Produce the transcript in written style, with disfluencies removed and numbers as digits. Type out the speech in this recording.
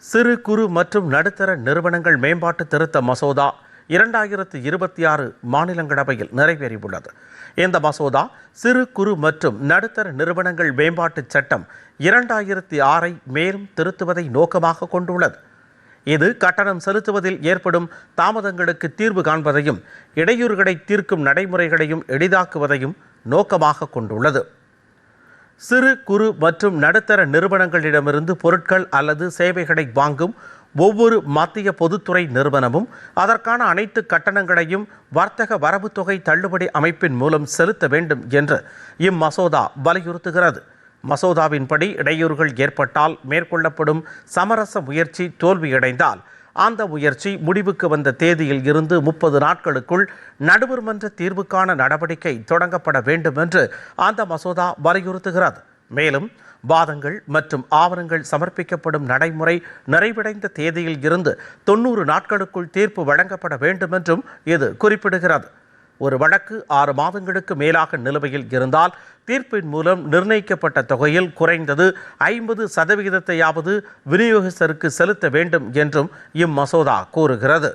சிறு குறு மற்றும் நடுத்தர நிறுவனங்கள் மேம்பாட்டு திருத்த மசோதா 2026 மாநிலங்களவையில் நிறைவேறியுள்ளது. இந்த மசோதா சிறு குறு மற்றும் நடுத்தர நிறுவனங்கள் மேம்பாட்டு சட்டம் 2006 மேலும் திருத்துவதை நோக்கமாக கொண்டுள்ளது. இது கட்டணம் செலுத்துவதில் ஏற்படும் தாமதங்களுக்கு தீர்வு காண்பதையும் இடையூறுகளை தீர்க்கும் நடைமுறைகளையும் எளிதாக்குவதையும் நோக்கமாக கொண்டுள்ளது. சிறு குறு மற்றும் நடுத்தர நிறுவனங்களிடமிருந்து பொருட்கள் அல்லது சேவைகளை வாங்கும் ஒவ்வொரு மத்திய பொதுத்துறை நிறுவனமும் அதற்கான அனைத்து கட்டணங்களையும் வர்த்தக வரவு தொகை தள்ளுபடி அமைப்பின் மூலம் செலுத்த வேண்டும் என்று இம்மசோதா வலியுறுத்துகிறது. மசோதாவின்படி இடையூறுகள் ஏற்பட்டால் மேற்கொள்ளப்படும் சமரச முயற்சி தோல்வியடைந்தால் அந்த முயற்சி முடிவுக்கு வந்த தேதியில் இருந்து 30 நாட்களுக்குள் நடுவர்மன்ற தீர்வுக்கான நடவடிக்கை தொடங்கப்பட வேண்டும் என்று அந்த மசோதா வலியுறுத்துகிறது. மேலும் வாதங்கள் மற்றும் ஆவணங்கள் சமர்ப்பிக்கப்படும் நடைமுறை நிறைவடைந்த தேதியில் இருந்து 90 நாட்களுக்குள் தீர்ப்பு வழங்கப்பட வேண்டும் என்றும் இது குறிப்பிடுகிறது. ஒரு வழக்கு 6 மாதங்களுக்கு மேலாக நிலுவையில் இருந்தால் தீர்ப்பின் மூலம் நிர்ணயிக்கப்பட்ட தொகையில் குறைந்தது 50% விநியோகஸ்தருக்கு செலுத்த வேண்டும் என்றும் இம்மசோதா கூறுகிறது.